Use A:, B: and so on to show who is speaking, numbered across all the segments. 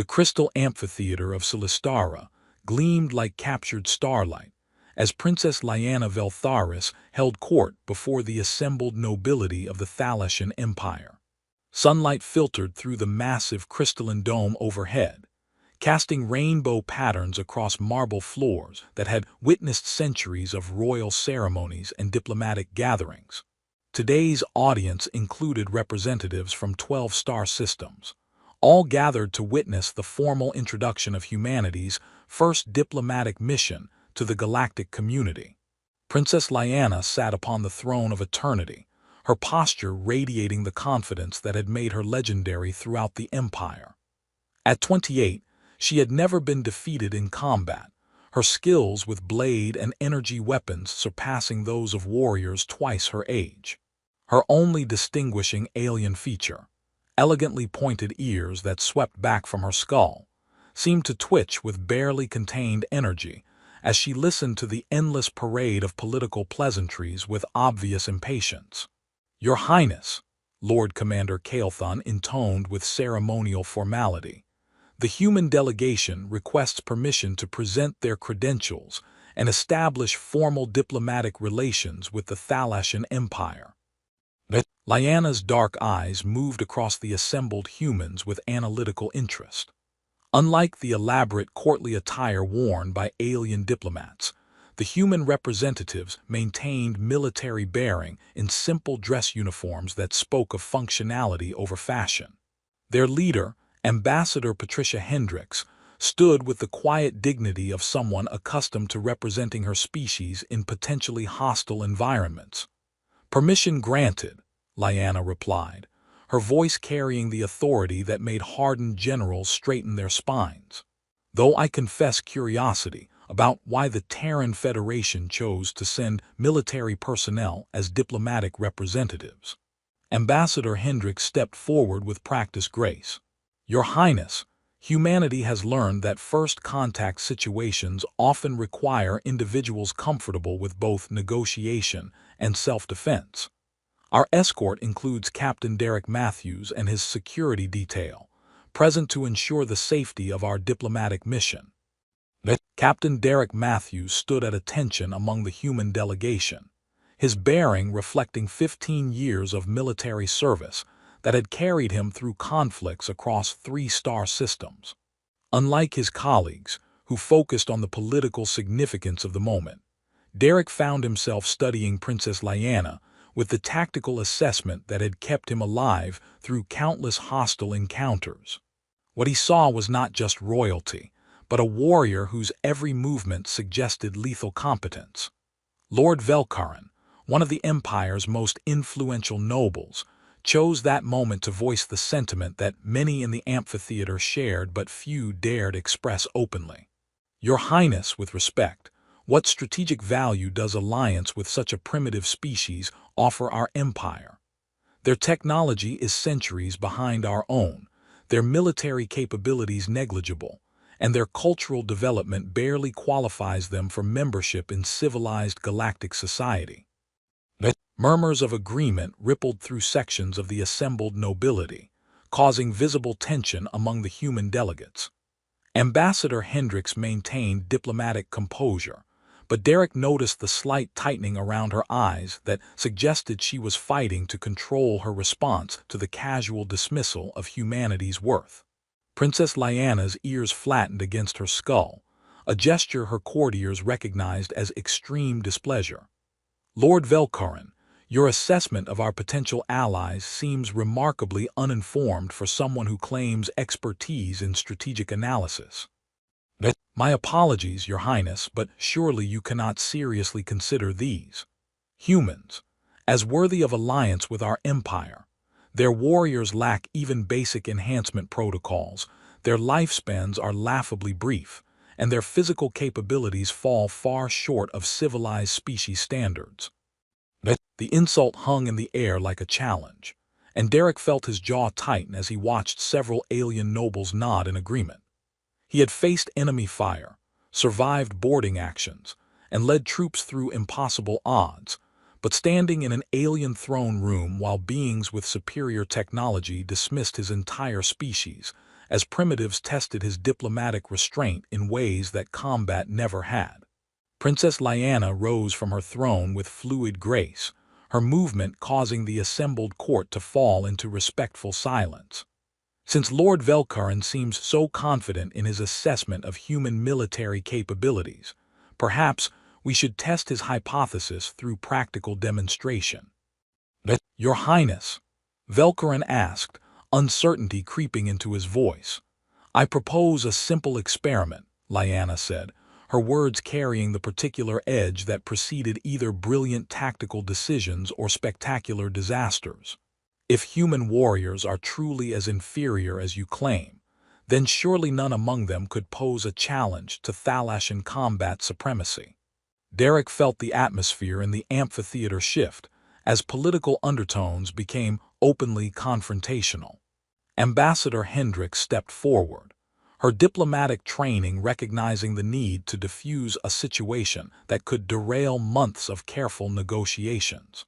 A: The crystal amphitheater of Silistara gleamed like captured starlight, as Princess Lyanna Veltharis held court before the assembled nobility of the Thalassian Empire. Sunlight filtered through the massive crystalline dome overhead, casting rainbow patterns across marble floors that had witnessed centuries of royal ceremonies and diplomatic gatherings. Today's audience included representatives from 12 star systems, all gathered to witness the formal introduction of humanity's first diplomatic mission to the galactic community. Princess Lyanna sat upon the throne of eternity, her posture radiating the confidence that had made her legendary throughout the empire. At 28, she had never been defeated in combat, her skills with blade and energy weapons surpassing those of warriors twice her age. Her only distinguishing alien feature, elegantly pointed ears that swept back from her skull, seemed to twitch with barely contained energy as she listened to the endless parade of political pleasantries with obvious impatience. "Your Highness," Lord Commander Kael'thon intoned with ceremonial formality, "the human delegation requests permission to present their credentials and establish formal diplomatic relations with the Thalassian Empire." Lyanna's dark eyes moved across the assembled humans with analytical interest. Unlike the elaborate courtly attire worn by alien diplomats, the human representatives maintained military bearing in simple dress uniforms that spoke of functionality over fashion. Their leader, Ambassador Patricia Hendricks, stood with the quiet dignity of someone accustomed to representing her species in potentially hostile environments. "Permission granted," Lyanna replied, her voice carrying the authority that made hardened generals straighten their spines. "Though I confess curiosity about why the Terran Federation chose to send military personnel as diplomatic representatives." Ambassador Hendricks stepped forward with practiced grace. "Your Highness, humanity has learned that first contact situations often require individuals comfortable with both negotiation and self-defense. Our escort includes Captain Derek Matthews and his security detail, present to ensure the safety of our diplomatic mission." Captain Derek Matthews stood at attention among the human delegation, his bearing reflecting 15 years of military service that had carried him through conflicts across 3-star systems. Unlike his colleagues, who focused on the political significance of the moment, Derek found himself studying Princess Lyanna with the tactical assessment that had kept him alive through countless hostile encounters. What he saw was not just royalty, but a warrior whose every movement suggested lethal competence. Lord Velkarin, one of the Empire's most influential nobles, chose that moment to voice the sentiment that many in the amphitheater shared but few dared express openly. "Your Highness, with respect, what strategic value does alliance with such a primitive species offer our empire? Their technology is centuries behind our own, their military capabilities negligible, and their cultural development barely qualifies them for membership in civilized galactic society." Murmurs of agreement rippled through sections of the assembled nobility, causing visible tension among the human delegates. Ambassador Hendricks maintained diplomatic composure, but Derek noticed the slight tightening around her eyes that suggested she was fighting to control her response to the casual dismissal of humanity's worth. Princess Lyanna's ears flattened against her skull, a gesture her courtiers recognized as extreme displeasure. "Lord Velkarin, your assessment of our potential allies seems remarkably uninformed for someone who claims expertise in strategic analysis." "My apologies, Your Highness, but surely you cannot seriously consider these humans as worthy of alliance with our empire. Their warriors lack even basic enhancement protocols, their lifespans are laughably brief, and their physical capabilities fall far short of civilized species standards." The insult hung in the air like a challenge, and Derek felt his jaw tighten as he watched several alien nobles nod in agreement. He had faced enemy fire, survived boarding actions, and led troops through impossible odds, but standing in an alien throne room while beings with superior technology dismissed his entire species as primitives tested his diplomatic restraint in ways that combat never had. Princess Lyanna rose from her throne with fluid grace, her movement causing the assembled court to fall into respectful silence. Since Lord Velkarin seems so confident in his assessment of human military capabilities, perhaps we should test his hypothesis through practical demonstration. Your Highness, Velkarin asked, uncertainty creeping into his voice. I propose a simple experiment, Lyanna said, her words carrying the particular edge that preceded either brilliant tactical decisions or spectacular disasters. If human warriors are truly as inferior as you claim, then surely none among them could pose a challenge to Thalashan combat supremacy. Derek felt the atmosphere in the amphitheater shift as political undertones became openly confrontational. Ambassador Hendricks stepped forward, her diplomatic training recognizing the need to diffuse a situation that could derail months of careful negotiations.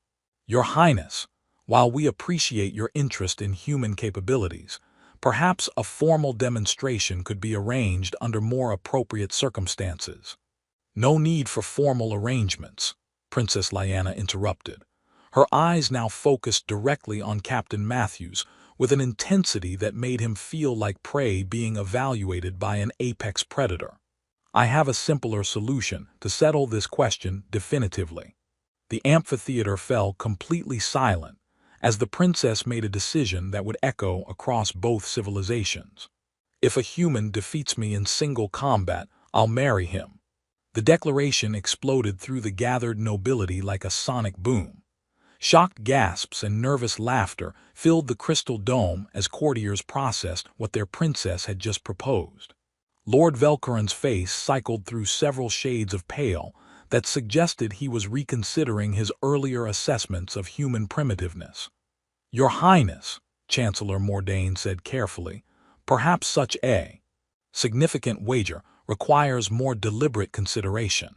A: Your Highness, while we appreciate your interest in human capabilities, perhaps a formal demonstration could be arranged under more appropriate circumstances. No need for formal arrangements, Princess Lyanna interrupted, her eyes now focused directly on Captain Matthews with an intensity that made him feel like prey being evaluated by an apex predator. I have a simpler solution to settle this question definitively. The amphitheater fell completely silent as the princess made a decision that would echo across both civilizations. If a human defeats me in single combat, I'll marry him. The declaration exploded through the gathered nobility like a sonic boom. Shocked gasps and nervous laughter filled the crystal dome as courtiers processed what their princess had just proposed. Lord Velkarin's face cycled through several shades of pale that suggested he was reconsidering his earlier assessments of human primitiveness. Your Highness, Chancellor Mordain said carefully, perhaps such a significant wager requires more deliberate consideration.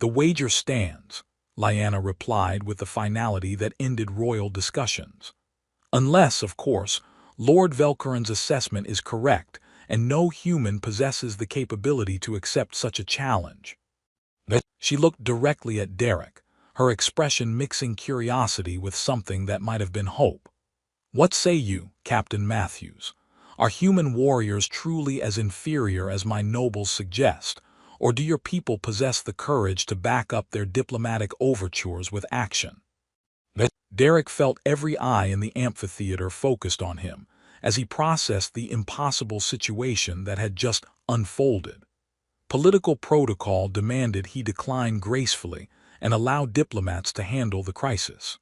A: The wager stands, Lyanna replied with the finality that ended royal discussions. Unless, of course, Lord Velkarin's assessment is correct and no human possesses the capability to accept such a challenge. She looked directly at Derek, her expression mixing curiosity with something that might have been hope. What say you, Captain Matthews? Are human warriors truly as inferior as my nobles suggest, or do your people possess the courage to back up their diplomatic overtures with action? Derek felt every eye in the amphitheater focused on him as he processed the impossible situation that had just unfolded. Political protocol demanded he decline gracefully and allow diplomats to handle the crisis.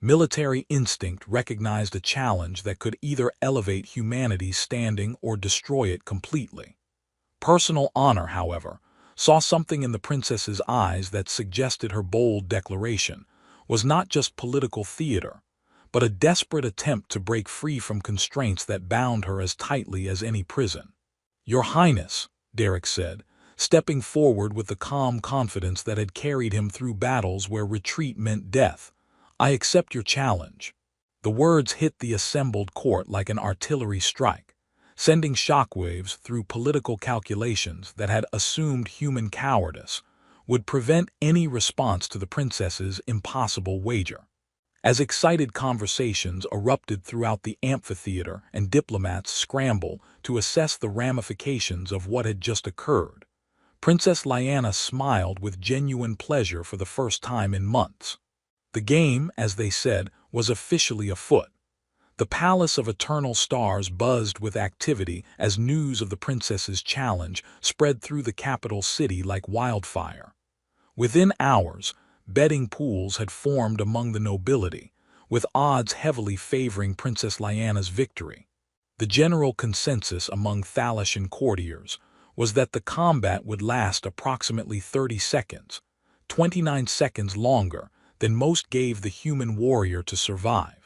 A: Military instinct recognized a challenge that could either elevate humanity's standing or destroy it completely. Personal honor, however, saw something in the princess's eyes that suggested her bold declaration was not just political theater, but a desperate attempt to break free from constraints that bound her as tightly as any prison. Your Highness, Derek said, stepping forward with the calm confidence that had carried him through battles where retreat meant death, I accept your challenge. The words hit the assembled court like an artillery strike, sending shockwaves through political calculations that had assumed human cowardice would prevent any response to the princess's impossible wager. As excited conversations erupted throughout the amphitheater and diplomats scrambled to assess the ramifications of what had just occurred, Princess Lyanna smiled with genuine pleasure for the first time in months. The game, as they said, was officially afoot. The Palace of Eternal Stars buzzed with activity as news of the princess's challenge spread through the capital city like wildfire. Within hours, betting pools had formed among the nobility, with odds heavily favoring Princess Lyanna's victory. The general consensus among Thalashan courtiers was that the combat would last approximately 30 seconds, 29 seconds longer than most gave the human warrior to survive.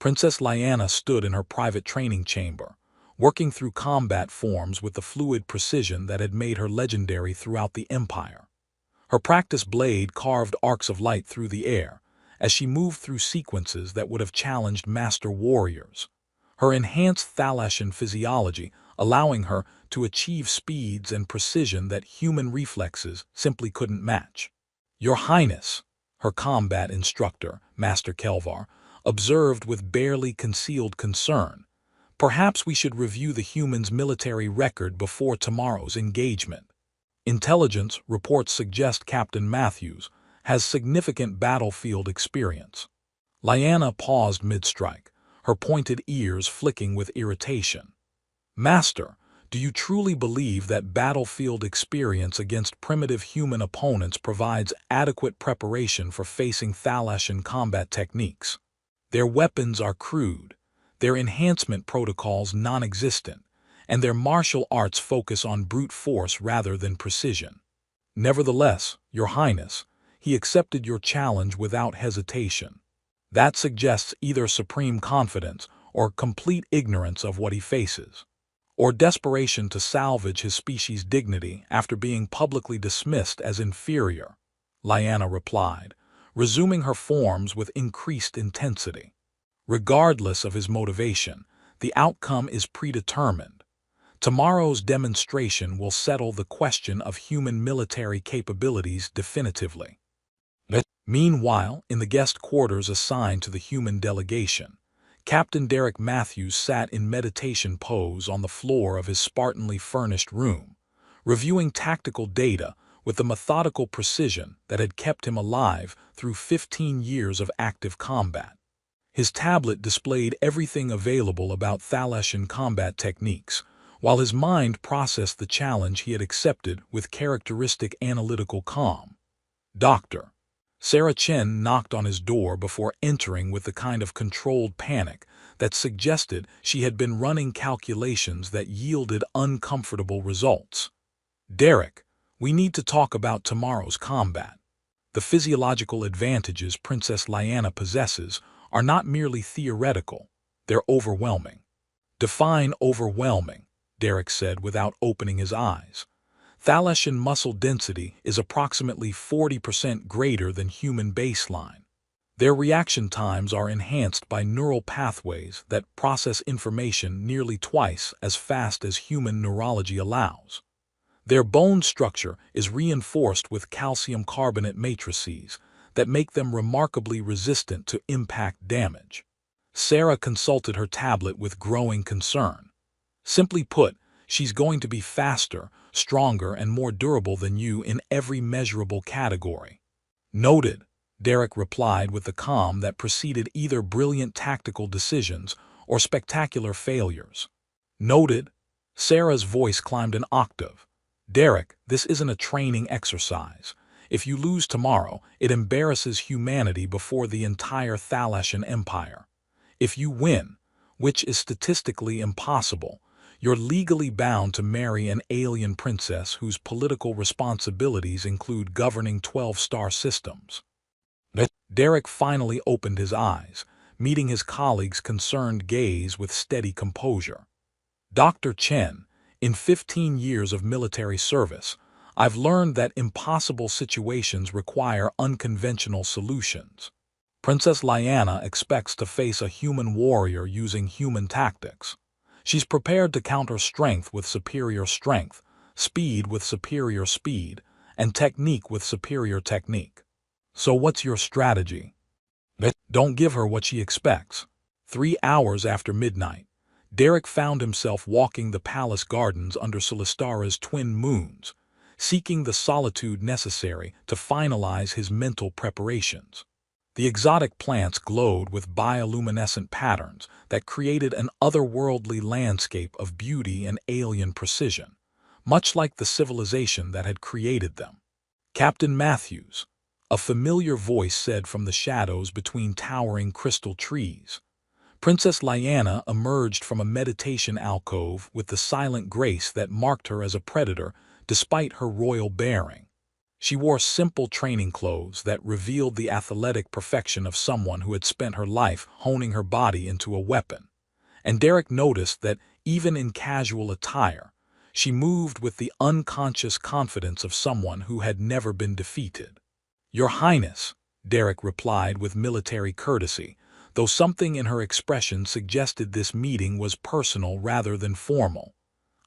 A: Princess Lyanna stood in her private training chamber, working through combat forms with the fluid precision that had made her legendary throughout the Empire. Her practiced blade carved arcs of light through the air as she moved through sequences that would have challenged master warriors. Her enhanced Thalashan physiology allowing her to achieve speeds and precision that human reflexes simply couldn't match. "Your Highness," her combat instructor, Master Kelvar, observed with barely concealed concern, "perhaps we should review the human's military record before tomorrow's engagement. Intelligence reports suggest Captain Matthews has significant battlefield experience." Lyanna paused mid-strike, her pointed ears flicking with irritation. "Master, do you truly believe that battlefield experience against primitive human opponents provides adequate preparation for facing Thalashan combat techniques? Their weapons are crude, their enhancement protocols non-existent, and their martial arts focus on brute force rather than precision. Nevertheless, Your Highness, he accepted your challenge without hesitation. That suggests either supreme confidence or complete ignorance of what he faces, or desperation to salvage his species' dignity after being publicly dismissed as inferior," Lyanna replied, resuming her forms with increased intensity. "Regardless of his motivation, the outcome is predetermined. Tomorrow's demonstration will settle the question of human military capabilities definitively." Meanwhile, in the guest quarters assigned to the human delegation, Captain Derek Matthews sat in meditation pose on the floor of his spartanly furnished room, reviewing tactical data with the methodical precision that had kept him alive through 15 years of active combat. His tablet displayed everything available about Thalashan combat techniques, while his mind processed the challenge he had accepted with characteristic analytical calm. "Doctor." Sarah Chen knocked on his door before entering with the kind of controlled panic that suggested she had been running calculations that yielded uncomfortable results. "Derek, we need to talk about tomorrow's combat. The physiological advantages Princess Lyanna possesses are not merely theoretical, they're overwhelming." "Define overwhelming," Derek said without opening his eyes. "Thalashan muscle density is approximately 40% greater than human baseline. Their reaction times are enhanced by neural pathways that process information nearly twice as fast as human neurology allows. Their bone structure is reinforced with calcium carbonate matrices that make them remarkably resistant to impact damage." Sarah consulted her tablet with growing concern. "Simply put, she's going to be faster, stronger, and more durable than you in every measurable category." "Noted," Derek replied with the calm that preceded either brilliant tactical decisions or spectacular failures. "Noted." Sarah's voice climbed an octave. "Derek, this isn't a training exercise. If you lose tomorrow, it embarrasses humanity before the entire Thalashan Empire. If you win, which is statistically impossible, you're legally bound to marry an alien princess whose political responsibilities include governing 12-star systems." Derek finally opened his eyes, meeting his colleague's concerned gaze with steady composure. "Dr. Chen, in 15 years of military service, I've learned that impossible situations require unconventional solutions. Princess Lyanna expects to face a human warrior using human tactics. She's prepared to counter strength with superior strength, speed with superior speed, and technique with superior technique. So what's your strategy?" "Don't give her what she expects." 3 hours after midnight, Derek found himself walking the palace gardens under Solistara's twin moons, seeking the solitude necessary to finalize his mental preparations. The exotic plants glowed with bioluminescent patterns that created an otherworldly landscape of beauty and alien precision, much like the civilization that had created them. "Captain Matthews," a familiar voice said from the shadows between towering crystal trees. Princess Lyanna emerged from a meditation alcove with the silent grace that marked her as a predator despite her royal bearing. She wore simple training clothes that revealed the athletic perfection of someone who had spent her life honing her body into a weapon. And Derek noticed that, even in casual attire, she moved with the unconscious confidence of someone who had never been defeated. "Your Highness," Derek replied with military courtesy, though something in her expression suggested this meeting was personal rather than formal.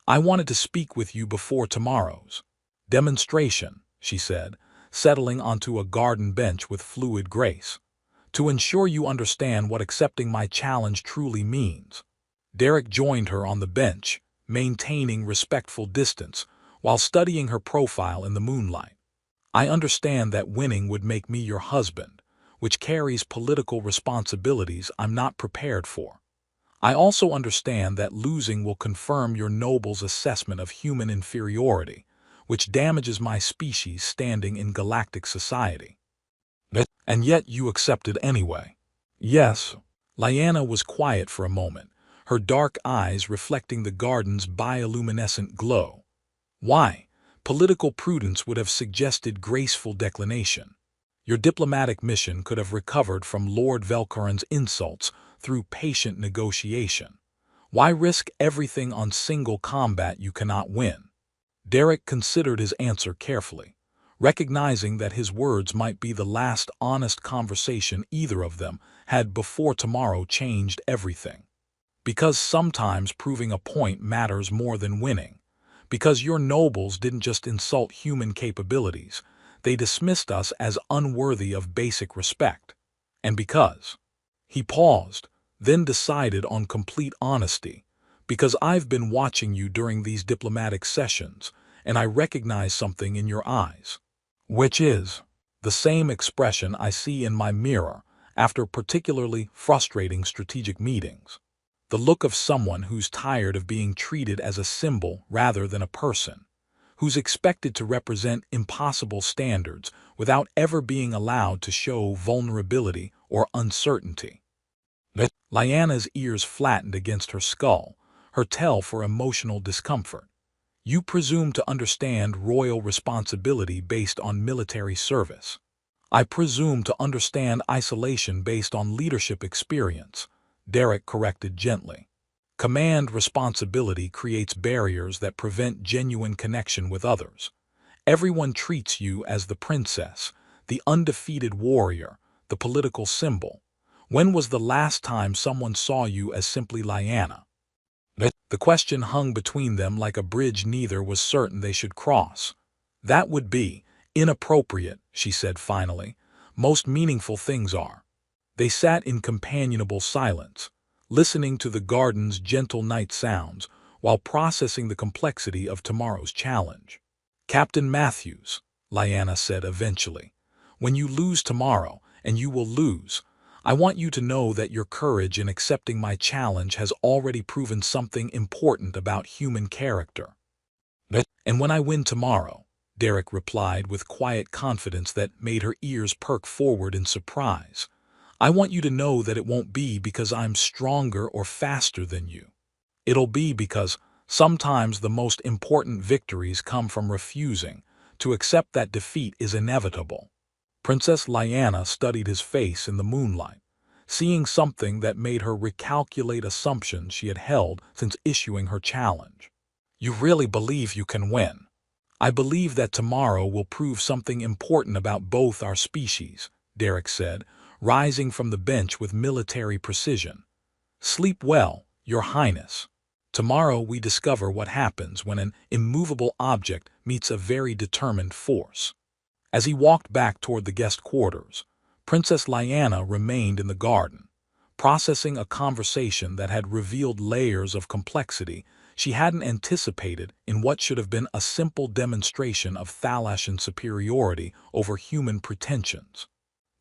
A: I wanted to speak with you before tomorrow's demonstration, she said, settling onto a garden bench with fluid grace, to ensure you understand what accepting my challenge truly means. Derek joined her on the bench, maintaining respectful distance, while studying her profile in the moonlight. I understand that winning would make me your husband, which carries political responsibilities I'm not prepared for. I also understand that losing will confirm your noble's assessment of human inferiority, which damages my species' standing in galactic society. And yet you accepted anyway. Yes. Lyanna was quiet for a moment, her dark eyes reflecting the garden's bioluminescent glow. Why? Political prudence would have suggested graceful declination. Your diplomatic mission could have recovered from Lord Velkaran's insults through patient negotiation. Why risk everything on single combat you cannot win? Derek considered his answer carefully, recognizing that his words might be the last honest conversation either of them had before tomorrow changed everything. Because sometimes proving a point matters more than winning. Because your nobles didn't just insult human capabilities, they dismissed us as unworthy of basic respect. And because he paused, then decided on complete honesty, because I've been watching you during these diplomatic sessions, and I recognize something in your eyes. Which is the same expression I see in my mirror after particularly frustrating strategic meetings. The look of someone who's tired of being treated as a symbol rather than a person, who's expected to represent impossible standards without ever being allowed to show vulnerability or uncertainty. Lyanna's ears flattened against her skull, her tell for emotional discomfort. You presume to understand royal responsibility based on military service. I presume to understand isolation based on leadership experience, Derek corrected gently. Command responsibility creates barriers that prevent genuine connection with others. Everyone treats you as the princess, the undefeated warrior, the political symbol. When was the last time someone saw you as simply Lyanna? The question hung between them like a bridge neither was certain they should cross. That would be inappropriate, she said finally. Most meaningful things are. They sat in companionable silence, listening to the garden's gentle night sounds while processing the complexity of tomorrow's challenge. Captain Matthews, Lyanna said eventually, when you lose tomorrow, and you will lose, I want you to know that your courage in accepting my challenge has already proven something important about human character. And when I win tomorrow, Derek replied with quiet confidence that made her ears perk forward in surprise, I want you to know that it won't be because I'm stronger or faster than you. It'll be because sometimes the most important victories come from refusing to accept that defeat is inevitable. Princess Lyanna studied his face in the moonlight, seeing something that made her recalculate assumptions she had held since issuing her challenge. You really believe you can win? I believe that tomorrow will prove something important about both our species, Derek said, rising from the bench with military precision. Sleep well, Your Highness. Tomorrow we discover what happens when an immovable object meets a very determined force. As he walked back toward the guest quarters, Princess Lyanna remained in the garden, processing a conversation that had revealed layers of complexity she hadn't anticipated in what should have been a simple demonstration of Thalashan superiority over human pretensions.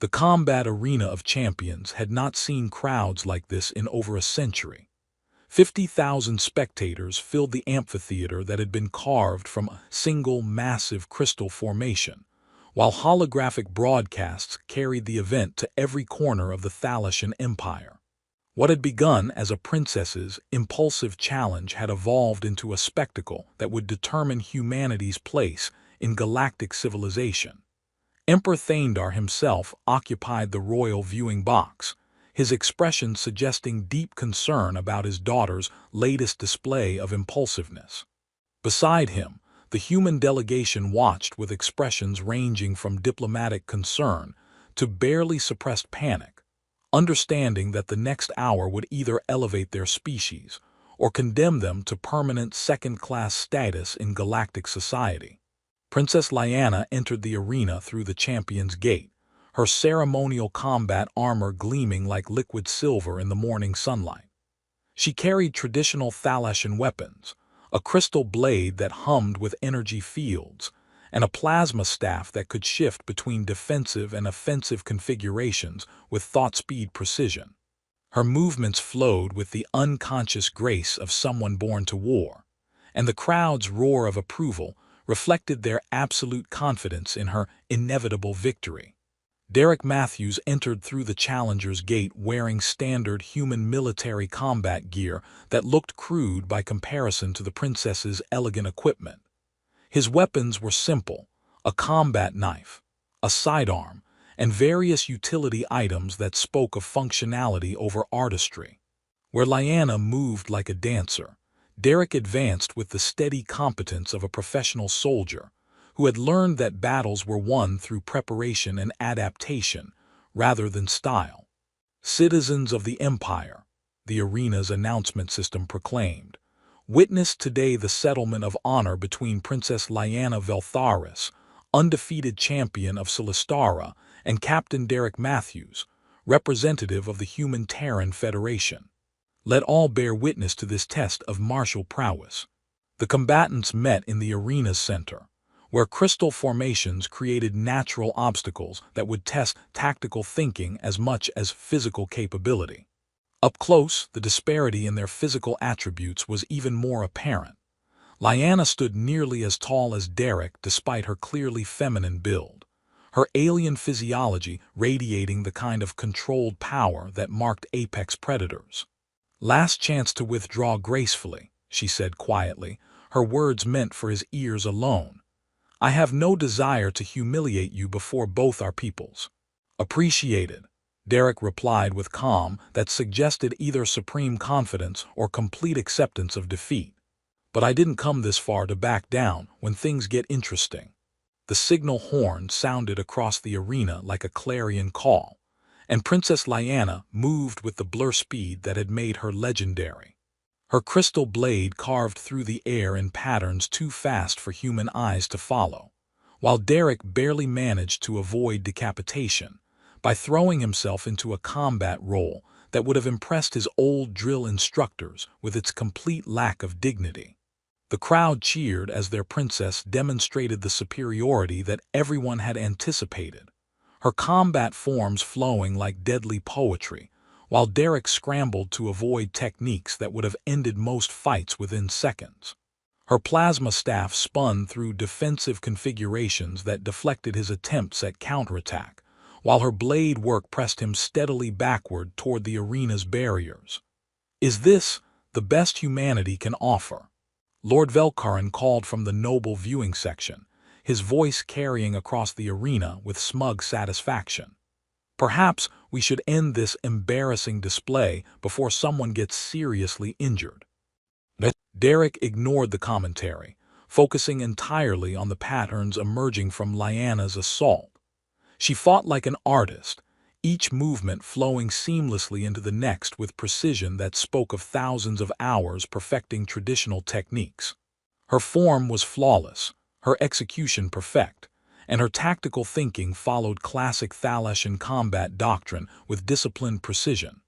A: The combat arena of champions had not seen crowds like this in over a century. 50,000 spectators filled the amphitheater that had been carved from a single massive crystal formation, while holographic broadcasts carried the event to every corner of the Thalashan Empire. What had begun as a princess's impulsive challenge had evolved into a spectacle that would determine humanity's place in galactic civilization. Emperor Thaindar himself occupied the royal viewing box, his expression suggesting deep concern about his daughter's latest display of impulsiveness. Beside him, the human delegation watched with expressions ranging from diplomatic concern to barely suppressed panic, understanding that the next hour would either elevate their species or condemn them to permanent second-class status in galactic society. Princess Lyanna entered the arena through the Champion's Gate, her ceremonial combat armor gleaming like liquid silver in the morning sunlight. She carried traditional Thalassian weapons, a crystal blade that hummed with energy fields, and a plasma staff that could shift between defensive and offensive configurations with thought-speed precision. Her movements flowed with the unconscious grace of someone born to war, and the crowd's roar of approval reflected their absolute confidence in her inevitable victory. Derek Matthews entered through the Challenger's Gate wearing standard human military combat gear that looked crude by comparison to the princess's elegant equipment. His weapons were simple: a combat knife, a sidearm, and various utility items that spoke of functionality over artistry. Where Lyanna moved like a dancer, Derek advanced with the steady competence of a professional soldier who had learned that battles were won through preparation and adaptation rather than style. "Citizens of the Empire," the arena's announcement system proclaimed, "witness today the settlement of honor between Princess Lyanna Veltharis, undefeated champion of Solistara, and Captain Derek Matthews, representative of the Human Terran Federation. Let all bear witness to this test of martial prowess." The combatants met in the arena's center, where crystal formations created natural obstacles that would test tactical thinking as much as physical capability. Up close, the disparity in their physical attributes was even more apparent. Lyanna stood nearly as tall as Derek despite her clearly feminine build, her alien physiology radiating the kind of controlled power that marked apex predators. "Last chance to withdraw gracefully," she said quietly, her words meant for his ears alone. "I have no desire to humiliate you before both our peoples." "Appreciated," Derek replied with calm that suggested either supreme confidence or complete acceptance of defeat. "But I didn't come this far to back down when things get interesting." The signal horn sounded across the arena like a clarion call, and Princess Lyanna moved with the blur speed that had made her legendary. Her crystal blade carved through the air in patterns too fast for human eyes to follow, while Derek barely managed to avoid decapitation by throwing himself into a combat role that would have impressed his old drill instructors with its complete lack of dignity. The crowd cheered as their princess demonstrated the superiority that everyone had anticipated, her combat forms flowing like deadly poetry, while Derek scrambled to avoid techniques that would have ended most fights within seconds. Her plasma staff spun through defensive configurations that deflected his attempts at counterattack, while her blade work pressed him steadily backward toward the arena's barriers. "Is this the best humanity can offer?" Lord Velkarin called from the noble viewing section, his voice carrying across the arena with smug satisfaction. "Perhaps we should end this embarrassing display before someone gets seriously injured." Derek ignored the commentary, focusing entirely on the patterns emerging from Lyanna's assault. She fought like an artist, each movement flowing seamlessly into the next with precision that spoke of thousands of hours perfecting traditional techniques. Her form was flawless, her execution perfect, and her tactical thinking followed classic Thalassian combat doctrine with disciplined precision,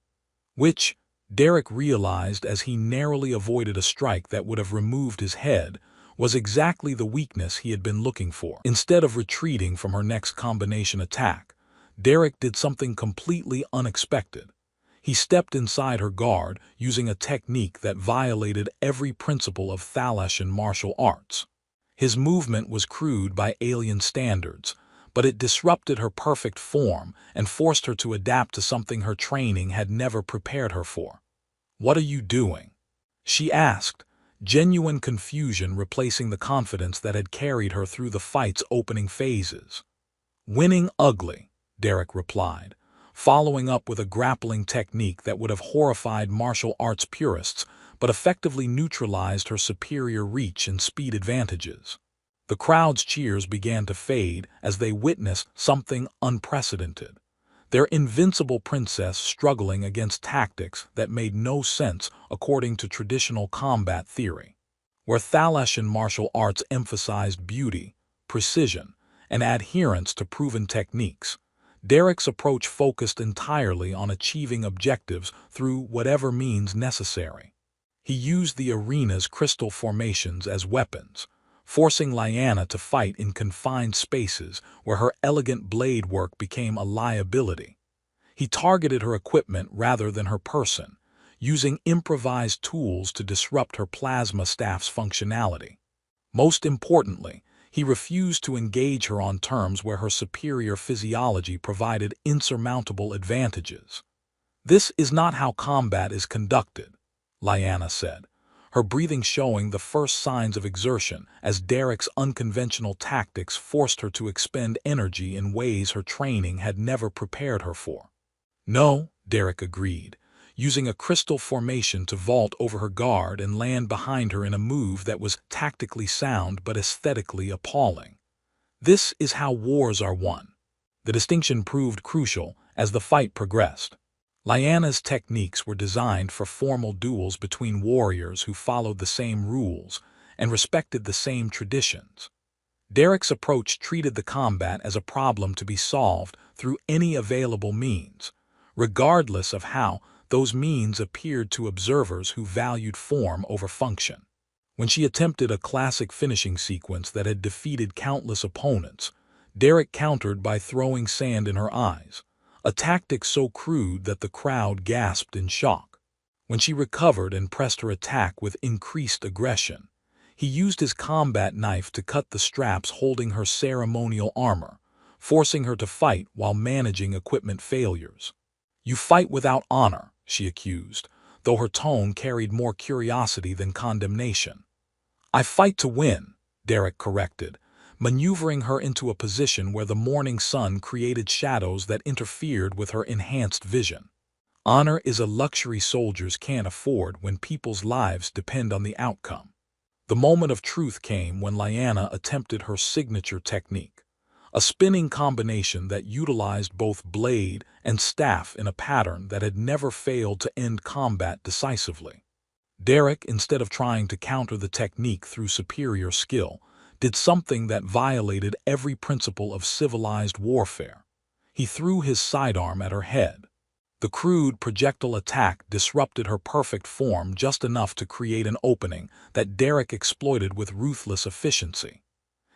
A: which, Derek realized as he narrowly avoided a strike that would have removed his head, was exactly the weakness he had been looking for. Instead of retreating from her next combination attack, Derek did something completely unexpected. He stepped inside her guard using a technique that violated every principle of Thalassian martial arts. His movement was crude by alien standards, but it disrupted her perfect form and forced her to adapt to something her training had never prepared her for. "What are you doing?" she asked, genuine confusion replacing the confidence that had carried her through the fight's opening phases. "Winning ugly," Derek replied, following up with a grappling technique that would have horrified martial arts purists but effectively neutralized her superior reach and speed advantages. The crowd's cheers began to fade as they witnessed something unprecedented. their invincible princess struggling against tactics that made no sense according to traditional combat theory. Where Thalassian martial arts emphasized beauty, precision, and adherence to proven techniques, Derek's approach focused entirely on achieving objectives through whatever means necessary. He used the arena's crystal formations as weapons, forcing Lyanna to fight in confined spaces where her elegant blade work became a liability. He targeted her equipment rather than her person, using improvised tools to disrupt her plasma staff's functionality. Most importantly, he refused to engage her on terms where her superior physiology provided insurmountable advantages. "This is not how combat is conducted," Lyanna said, her breathing showing the first signs of exertion as Derek's unconventional tactics forced her to expend energy in ways her training had never prepared her for. "No," Derek agreed, using a crystal formation to vault over her guard and land behind her in a move that was tactically sound but aesthetically appalling. "This is how wars are won." The distinction proved crucial as the fight progressed. Lyanna's techniques were designed for formal duels between warriors who followed the same rules and respected the same traditions. Derek's approach treated the combat as a problem to be solved through any available means, regardless of how those means appeared to observers who valued form over function. When she attempted a classic finishing sequence that had defeated countless opponents, Derek countered by throwing sand in her eyes, a tactic so crude that the crowd gasped in shock. When she recovered and pressed her attack with increased aggression, he used his combat knife to cut the straps holding her ceremonial armor, forcing her to fight while managing equipment failures. "You fight without honor," she accused, though her tone carried more curiosity than condemnation. "I fight to win," Derek corrected, maneuvering her into a position where the morning sun created shadows that interfered with her enhanced vision. "Honor is a luxury soldiers can't afford when people's lives depend on the outcome." The moment of truth came when Lyanna attempted her signature technique, a spinning combination that utilized both blade and staff in a pattern that had never failed to end combat decisively. Derek, instead of trying to counter the technique through superior skill, did something that violated every principle of civilized warfare. He threw his sidearm at her head. The crude projectile attack disrupted her perfect form just enough to create an opening that Derek exploited with ruthless efficiency.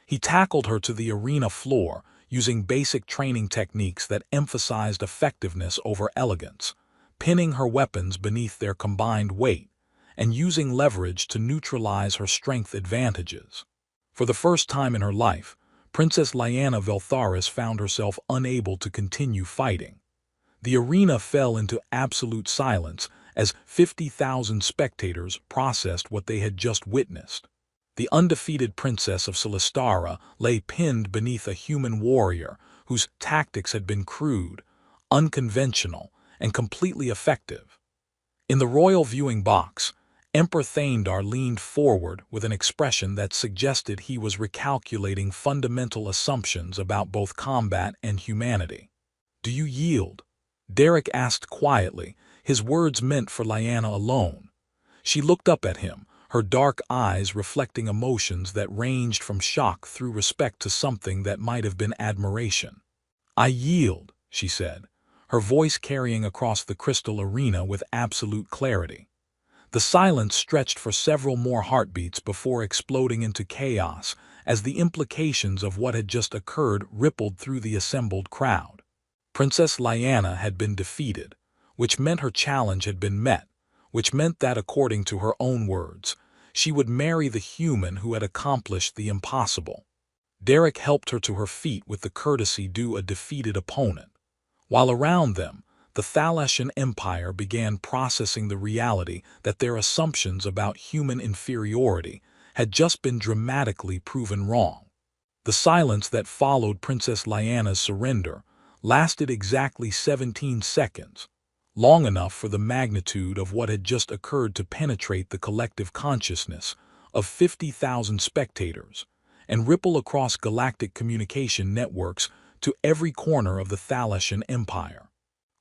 A: He tackled her to the arena floor using basic training techniques that emphasized effectiveness over elegance, pinning her weapons beneath their combined weight, and using leverage to neutralize her strength advantages. For the first time in her life, Princess Lyanna Veltharis found herself unable to continue fighting. The arena fell into absolute silence as 50,000 spectators processed what they had just witnessed. The undefeated princess of Solistara lay pinned beneath a human warrior whose tactics had been crude, unconventional, and completely effective. In the royal viewing box, Emperor Thaindar leaned forward with an expression that suggested he was recalculating fundamental assumptions about both combat and humanity. "Do you yield?" Derek asked quietly, his words meant for Lyanna alone. She looked up at him, her dark eyes reflecting emotions that ranged from shock through respect to something that might have been admiration. "I yield," she said, her voice carrying across the crystal arena with absolute clarity. The silence stretched for several more heartbeats before exploding into chaos as the implications of what had just occurred rippled through the assembled crowd. Princess Lyanna had been defeated, which meant her challenge had been met, which meant that, according to her own words, she would marry the human who had accomplished the impossible. Derek helped her to her feet with the courtesy due a defeated opponent. While around them, the Thalassian Empire began processing the reality that their assumptions about human inferiority had just been dramatically proven wrong. The silence that followed Princess Lyanna's surrender lasted exactly 17 seconds, long enough for the magnitude of what had just occurred to penetrate the collective consciousness of 50,000 spectators and ripple across galactic communication networks to every corner of the Thalassian Empire.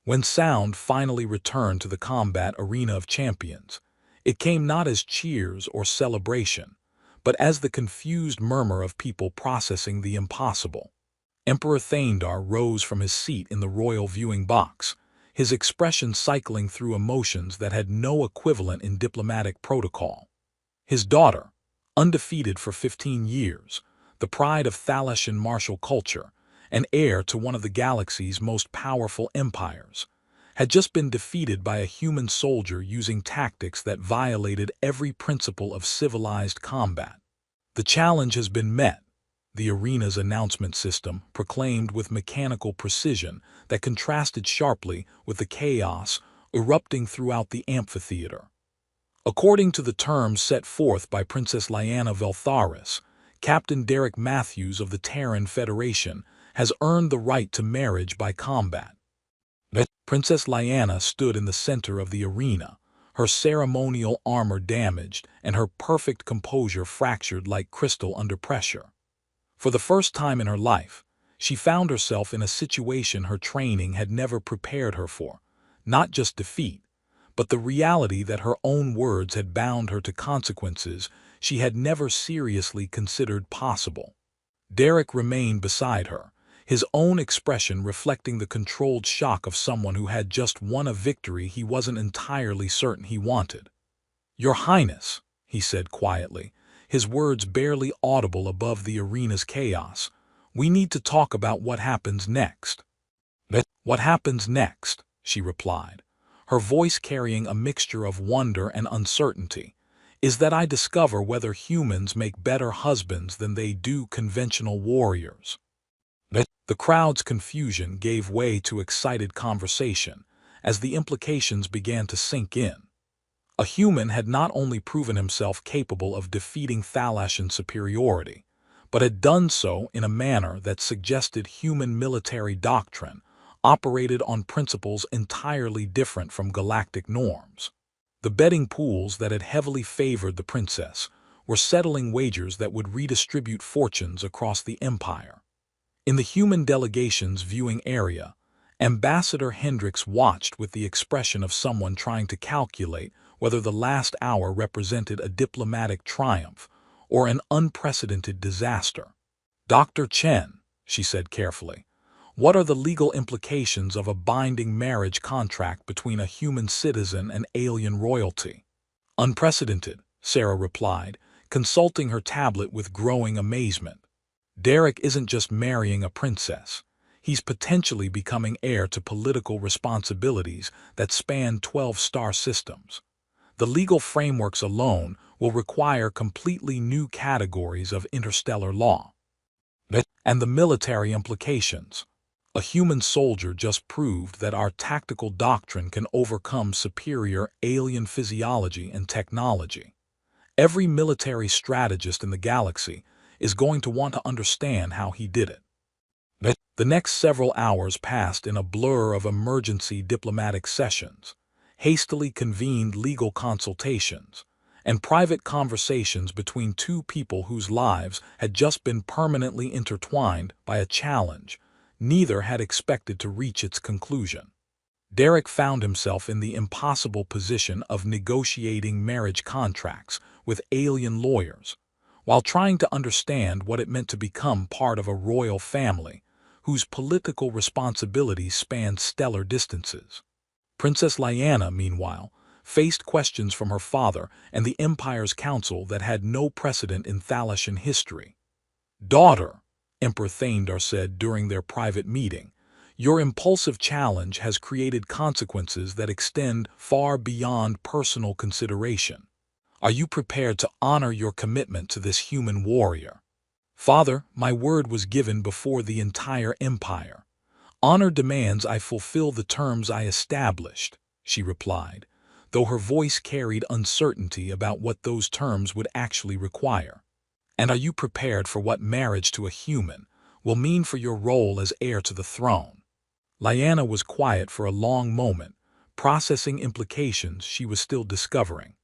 A: When sound finally returned to the combat arena of champions, it came not as cheers or celebration, but as the confused murmur of people processing the impossible. Emperor Thaindar rose from his seat in the royal viewing box, his expression cycling through emotions that had no equivalent in diplomatic protocol. His daughter, undefeated for 15 years, the pride of Thalassian martial culture, and heir to one of the galaxy's most powerful empires, had just been defeated by a human soldier using tactics that violated every principle of civilized combat. "The challenge has been met," the arena's announcement system proclaimed with mechanical precision that contrasted sharply with the chaos erupting throughout the amphitheater. According to the terms set forth by Princess Lyanna Veltharis, Captain Derek Matthews of the Terran Federation has earned the right to marriage by combat. Princess Lyanna stood in the center of the arena, her ceremonial armor damaged and her perfect composure fractured like crystal under pressure. For the first time in her life, she found herself in a situation her training had never prepared her for, not just defeat, but the reality that her own words had bound her to consequences she had never seriously considered possible. Derek remained beside her, his own expression reflecting the controlled shock of someone who had just won a victory he wasn't entirely certain he wanted. "Your Highness," he said quietly, his words barely audible above the arena's chaos, "we need to talk about what happens next." "What happens next?" she replied, her voice carrying a mixture of wonder and uncertainty, "is that I discover whether humans make better husbands than they do conventional warriors." The crowd's confusion gave way to excited conversation as the implications began to sink in. A human had not only proven himself capable of defeating Thalassian superiority, but had done so in a manner that suggested human military doctrine operated on principles entirely different from galactic norms. The betting pools that had heavily favored the princess were settling wagers that would redistribute fortunes across the empire. In the human delegation's viewing area, Ambassador Hendricks watched with the expression of someone trying to calculate whether the last hour represented a diplomatic triumph or an unprecedented disaster. "Dr. Chen," she said carefully, "what are the legal implications of a binding marriage contract between a human citizen and alien royalty?" "Unprecedented," Sarah replied, consulting her tablet with growing amazement. "Derek isn't just marrying a princess. He's potentially becoming heir to political responsibilities that span 12 star systems. The legal frameworks alone will require completely new categories of interstellar law. And the military implications. A human soldier just proved that our tactical doctrine can overcome superior alien physiology and technology. Every military strategist in the galaxy is going to want to understand how he did it." The next several hours passed in a blur of emergency diplomatic sessions, hastily convened legal consultations, and private conversations between two people whose lives had just been permanently intertwined by a challenge neither had expected to reach its conclusion. Derek found himself in the impossible position of negotiating marriage contracts with alien lawyers, while trying to understand what it meant to become part of a royal family whose political responsibilities spanned stellar distances. Princess Lyanna, meanwhile, faced questions from her father and the Empire's council that had no precedent in Thalassian history. "Daughter," Emperor Thaindar said during their private meeting, "your impulsive challenge has created consequences that extend far beyond personal consideration. Are you prepared to honor your commitment to this human warrior?" "Father, my word was given before the entire empire. Honor demands I fulfill the terms I established," she replied, though her voice carried uncertainty about what those terms would actually require. "And are you prepared for what marriage to a human will mean for your role as heir to the throne?" Lyanna was quiet for a long moment, processing implications she was still discovering.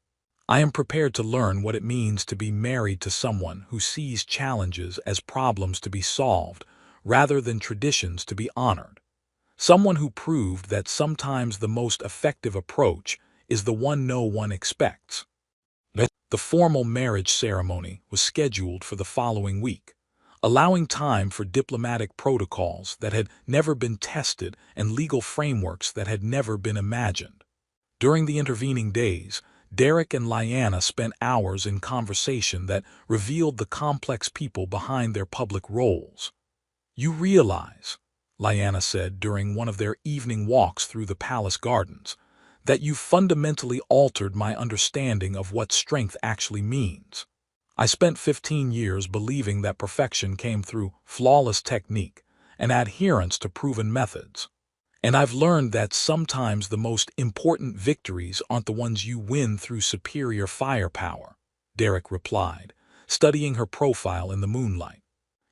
A: "I am prepared to learn what it means to be married to someone who sees challenges as problems to be solved rather than traditions to be honored. Someone who proved that sometimes the most effective approach is the one no one expects. The formal marriage ceremony was scheduled for the following week, allowing time for diplomatic protocols that had never been tested and legal frameworks that had never been imagined. During the intervening days, Derek and Lyanna spent hours in conversation that revealed the complex people behind their public roles. "You realize," Lyanna said during one of their evening walks through the palace gardens, "that you've fundamentally altered my understanding of what strength actually means. I spent 15 years believing that perfection came through flawless technique and adherence to proven methods. And I've learned that sometimes the most important victories aren't the ones you win through superior firepower," Derek replied, studying her profile in the moonlight.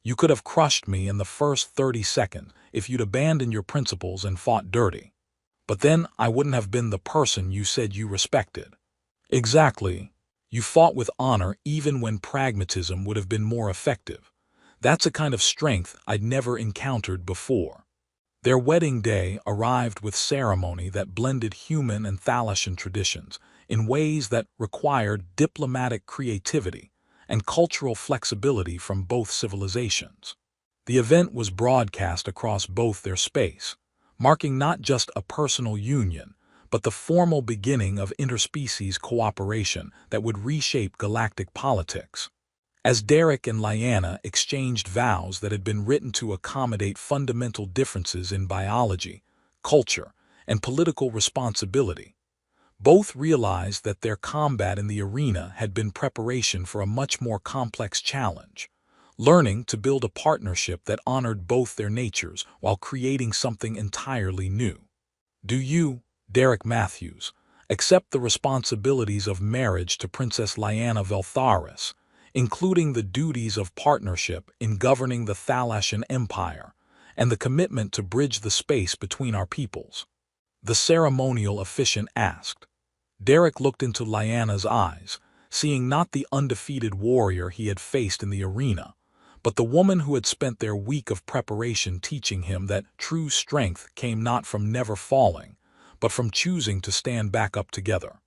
A: "You could have crushed me in the first 30 seconds if you'd abandoned your principles and fought dirty. But then I wouldn't have been the person you said you respected." "Exactly. You fought with honor even when pragmatism would have been more effective. That's a kind of strength I'd never encountered before." Their wedding day arrived with ceremony that blended human and Thalassian traditions in ways that required diplomatic creativity and cultural flexibility from both civilizations. The event was broadcast across both their space, marking not just a personal union, but the formal beginning of interspecies cooperation that would reshape galactic politics. As Derek and Lyanna exchanged vows that had been written to accommodate fundamental differences in biology, culture, and political responsibility, both realized that their combat in the arena had been preparation for a much more complex challenge, learning to build a partnership that honored both their natures while creating something entirely new. "Do you, Derek Matthews, accept the responsibilities of marriage to Princess Lyanna Veltharis, including the duties of partnership in governing the Thalassian Empire and the commitment to bridge the space between our peoples?" the ceremonial officiant asked. Derek looked into Lyanna's eyes, seeing not the undefeated warrior he had faced in the arena, but the woman who had spent their week of preparation teaching him that true strength came not from never falling, but from choosing to stand back up together.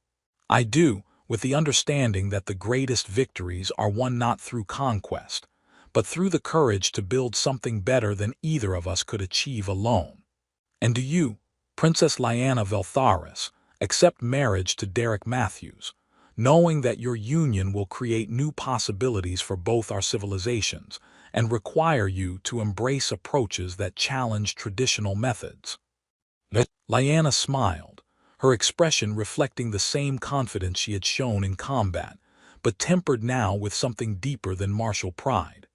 A: "I do, with the understanding that the greatest victories are won not through conquest, but through the courage to build something better than either of us could achieve alone." "And do you, Princess Lyanna Veltharis, accept marriage to Derek Matthews, knowing that your union will create new possibilities for both our civilizations and require you to embrace approaches that challenge traditional methods?" Lyanna smiled, her expression reflecting the same confidence she had shown in combat, but tempered now with something deeper than martial pride.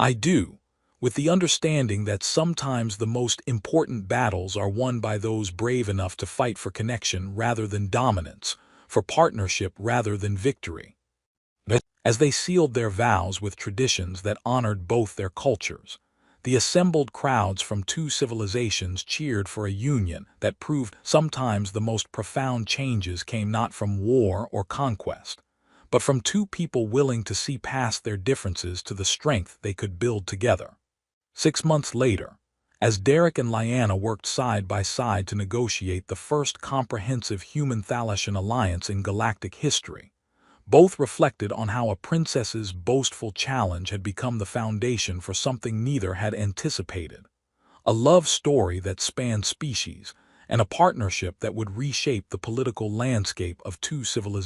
A: "I do, with the understanding that sometimes the most important battles are won by those brave enough to fight for connection rather than dominance, for partnership rather than victory." As they sealed their vows with traditions that honored both their cultures, the assembled crowds from two civilizations cheered for a union that proved sometimes the most profound changes came not from war or conquest, but from two people willing to see past their differences to the strength they could build together. 6 months later, as Derek and Lyanna worked side by side to negotiate the first comprehensive human-Thalassian alliance in galactic history, both reflected on how a princess's boastful challenge had become the foundation for something neither had anticipated: a love story that spanned species and a partnership that would reshape the political landscape of two civilizations.